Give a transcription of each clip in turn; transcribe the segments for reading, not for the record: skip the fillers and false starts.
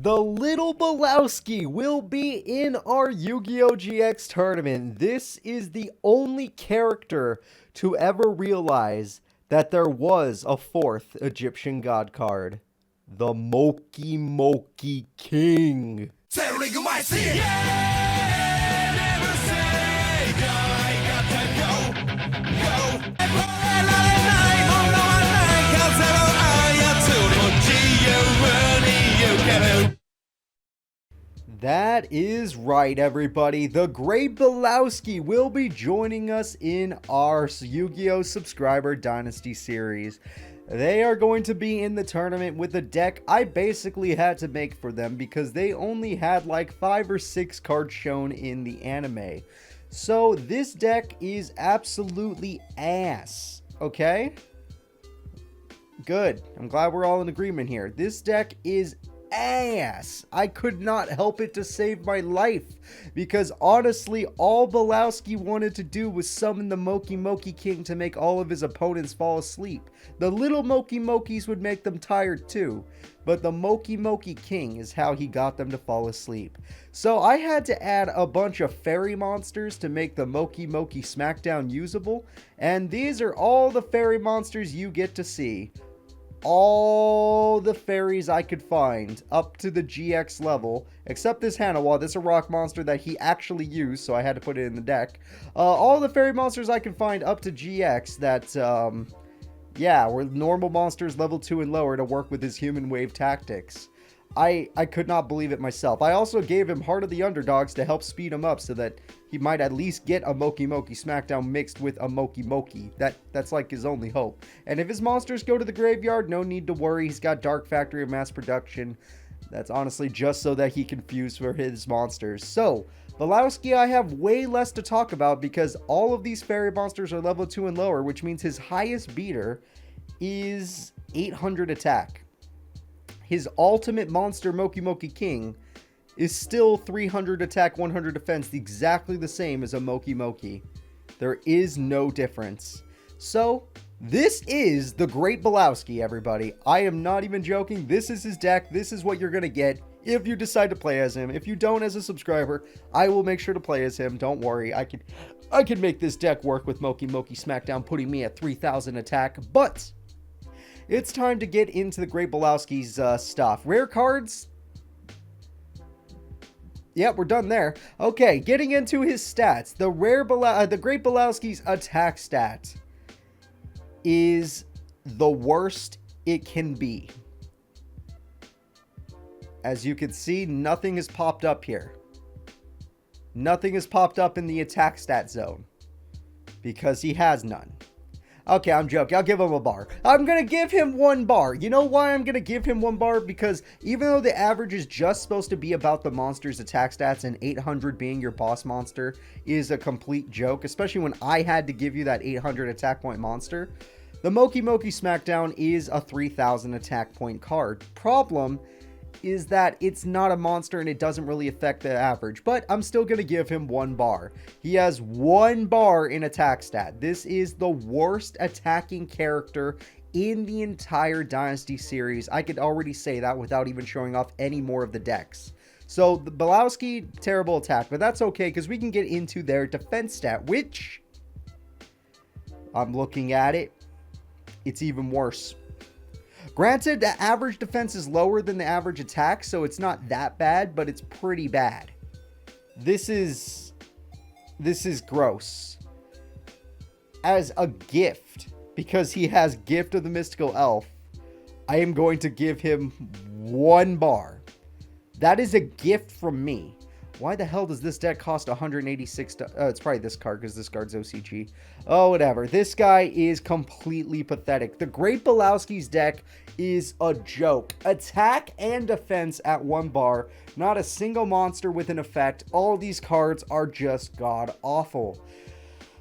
The little Bolowski will be in our Yu-Gi-Oh! GX tournament. This is the only character to ever realize that there was a fourth Egyptian god card. The Moki Moki King. That is right, everybody. The great Belowski will be joining us in our Yu-Gi-Oh! Subscriber Dynasty series. They are going to be in the tournament with a deck I basically had to make for them because they only had like 5 or 6 cards shown in the anime. So this deck is absolutely ass, okay? Good. I'm glad we're all in agreement here. This deck is ass. I could not help it to save my life because honestly all Belowski wanted to do was summon the Moki Moki King to make all of his opponents fall asleep. The little Moki Mokis would make them tired too, but the Moki Moki King is how he got them to fall asleep. So I had to add a bunch of fairy monsters to make the Moki Moki Smackdown usable, and these are all the fairy monsters you get to see. All the fairies I could find up to the GX level, except this Hanawa. This is a rock monster that he actually used, so I had to put it in the deck. All the fairy monsters I could find up to GX that, yeah, were normal monsters level 2 and lower to work with his human wave tactics. I could not believe it myself. I also gave him Heart of the Underdogs to help speed him up so that he might at least get a Moki Moki Smackdown mixed with a Moki Moki. That's like his only hope. And if his monsters go to the graveyard, no need to worry. He's got Dark Factory of Mass Production. That's honestly just so that he can fuse for his monsters. So, Belowski, I have way less to talk about because all of these fairy monsters are level 2 and lower, which means his highest beater is 800 attack. His ultimate monster, Moki Moki King, is still 300 attack, 100 defense, exactly the same as a Moki Moki. There is no difference. So, this is the great Belowski, everybody. I am not even joking. This is his deck. This is what you're going to get if you decide to play as him. If you don't as a subscriber, I will make sure to play as him. Don't worry. I can make this deck work with Moki Moki Smackdown, putting me at 3,000 attack, but it's time to get into the great Belowski's stuff. Rare cards. Yep, we're done there. Okay, getting into his stats. The great Belowski's attack stat is the worst it can be. As you can see, nothing has popped up here. Nothing has popped up in the attack stat zone because he has none. Okay, I'm joking. I'll give him a bar. I'm going to give him 1 bar. You know why I'm going to give him 1 bar? Because even though the average is just supposed to be about the monster's attack stats and 800 being your boss monster is a complete joke, especially when I had to give you that 800 attack point monster, the Moki Moki Smackdown is a 3,000 attack point card. Problem is that it's not a monster and it doesn't really affect the average, but I'm still going to give him 1 bar. He has 1 bar in attack stat. This is the worst attacking character in the entire Dynasty series. I could already say that without even showing off any more of the decks. So the Belowski, terrible attack, but that's okay because we can get into their defense stat, which I'm looking at it. It's even worse. Granted, the average defense is lower than the average attack, so it's not that bad, but it's pretty bad. This is gross. As a gift, because he has Gift of the Mystical Elf, I am going to give him 1 bar. That is a gift from me. Why the hell does this deck cost 186? It's probably this card because this card's OCG. Oh, whatever. This guy is completely pathetic. The great Belowski's deck is a joke. Attack and defense at 1 bar. Not a single monster with an effect. All these cards are just god awful.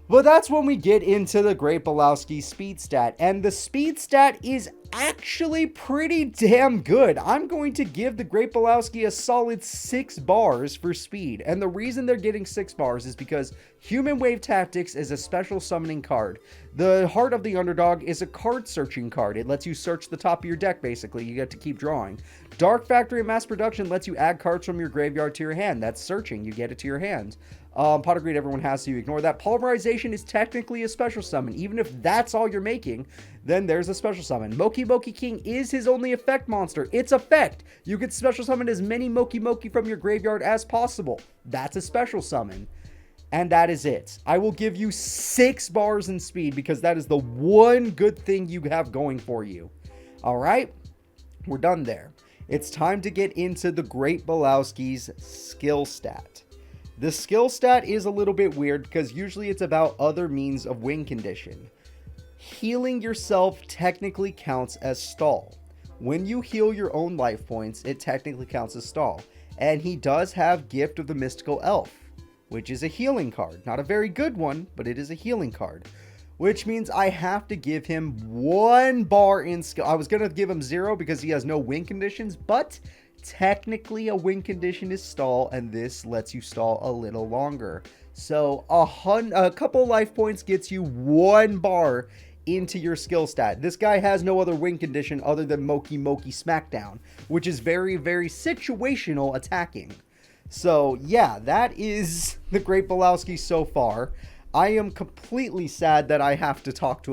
But that's when we get into the great Belowski speed stat. And the speed stat is actually pretty damn good. I'm going to give the Great Bolowski a solid 6 bars for speed. And the reason they're getting 6 bars is because Human Wave Tactics is a special summoning card. The Heart of the Underdog is a card searching card. It lets you search the top of your deck, basically. You get to keep drawing. Dark Factory and Mass Production lets you add cards from your graveyard to your hand. That's searching. You get it to your hand. Pot of Greed, everyone has to ignore that. Polymerization is technically a special summon. Even if that's all you're making, then there's a special summon. Moki Moki King is his only effect monster. It's effect. You can special summon as many Moki Moki from your graveyard as possible. That's a special summon. And that is it. I will give you 6 bars in speed because that is the one good thing you have going for you. All right? We're done there. It's time to get into the Great Bolowski's skill stat. The skill stat is a little bit weird because usually it's about other means of win condition. Healing yourself technically counts as stall. When you heal your own life points, it technically counts as stall. And he does have Gift of the Mystical Elf, which is a healing card. Not a very good one, but it is a healing card. Which means I have to give him 1 bar in skill. I was going to give him 0 because he has no win conditions, but technically a win condition is stall, and this lets you stall a little longer. So a couple life points gets you 1 bar into your skill stat. This guy has no other win condition other than Moki Moki Smackdown, which is very, very situational attacking. So yeah, that is the Great Belowski so far. I am completely sad that I have to talk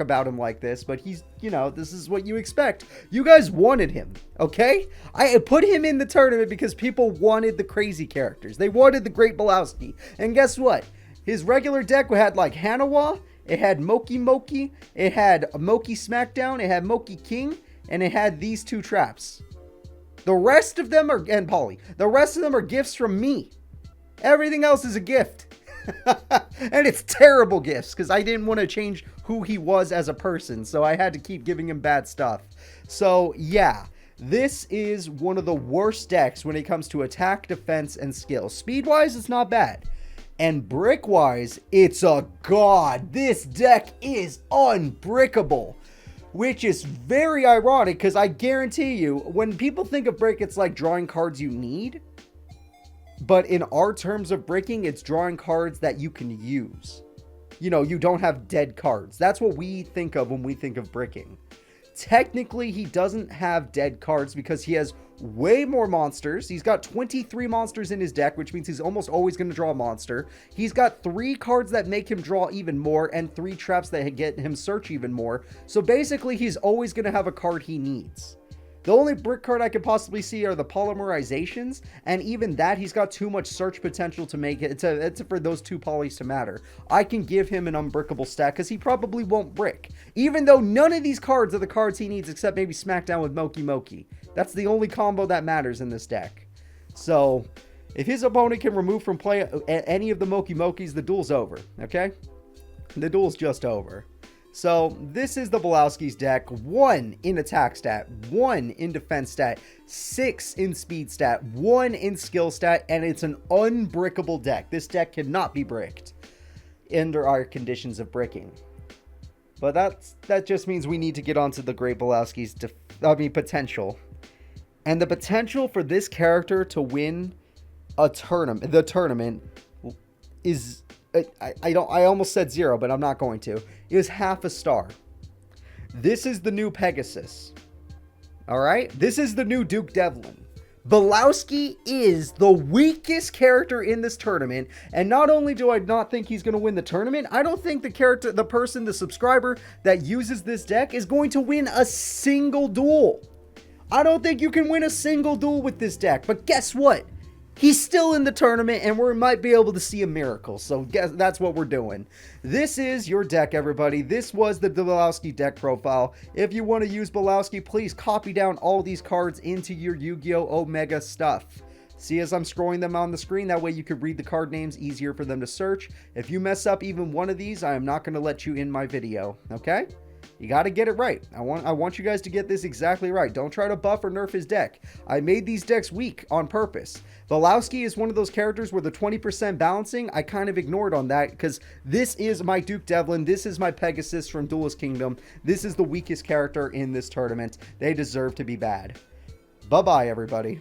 about him like this, but he's, this is what you expect. You guys wanted him, okay? I put him in the tournament because people wanted the crazy characters. They wanted the Great Bolowski. And guess what? His regular deck had like Hanawa, it had Moki Moki, it had Moki Smackdown, it had Moki King, and it had these 2 traps. The rest of them are, and Polly, the rest of them are gifts from me. Everything else is a gift. And it's terrible gifts because I didn't want to change who he was as a person, so I had to keep giving him bad stuff. So yeah, this is one of the worst decks when it comes to attack, defense, and skill. Speed-wise, it's not bad. And brick-wise, it's a god. This deck is unbrickable. Which is very ironic because I guarantee you, when people think of brick, it's like drawing cards you need. But in our terms of breaking, it's drawing cards that you can use. You don't have dead cards. That's what we think of when we think of bricking. Technically, he doesn't have dead cards because he has way more monsters. He's got 23 monsters in his deck, which means he's almost always going to draw a monster. He's got 3 cards that make him draw even more and 3 traps that get him search even more. So basically, he's always going to have a card he needs. The only brick card I could possibly see are the polymerizations, and even that, he's got too much search potential to make it. It's for those 2 polys to matter. I can give him an unbrickable stack because he probably won't brick. Even though none of these cards are the cards he needs except maybe Smackdown with Moki Moki. That's the only combo that matters in this deck. So, if his opponent can remove from play any of the Moki Mokis, the duel's over, okay? The duel's just over. So, this is the Bolowski's deck. 1 in attack stat, 1 in defense stat, 6 in speed stat, 1 in skill stat, and it's an unbrickable deck. This deck cannot be bricked under our conditions of bricking. But that just means we need to get onto the Great Bolowski's potential. And the potential for this character to win the tournament is... I almost said 0, but I'm not going to. It was half a star. This is the new Pegasus. Alright? This is the new Duke Devlin. Belowski is the weakest character in this tournament, and not only do I not think he's going to win the tournament, I don't think the subscriber that uses this deck is going to win a single duel. I don't think you can win a single duel with this deck, but guess what? He's still in the tournament, and we might be able to see a miracle. So that's what we're doing. This is your deck, everybody. This was the Belowski deck profile. If you want to use Belowski, please copy down all these cards into your Yu-Gi-Oh! Omega stuff. See as I'm scrolling them on the screen, that way you can read the card names easier for them to search. If you mess up even one of these, I am not going to let you in my video, okay? You got to get it right. I want you guys to get this exactly right. Don't try to buff or nerf his deck. I made these decks weak on purpose. Belowski is one of those characters where the 20% balancing, I kind of ignored on that because this is my Duke Devlin. This is my Pegasus from Duelist Kingdom. This is the weakest character in this tournament. They deserve to be bad. Bye-bye, everybody.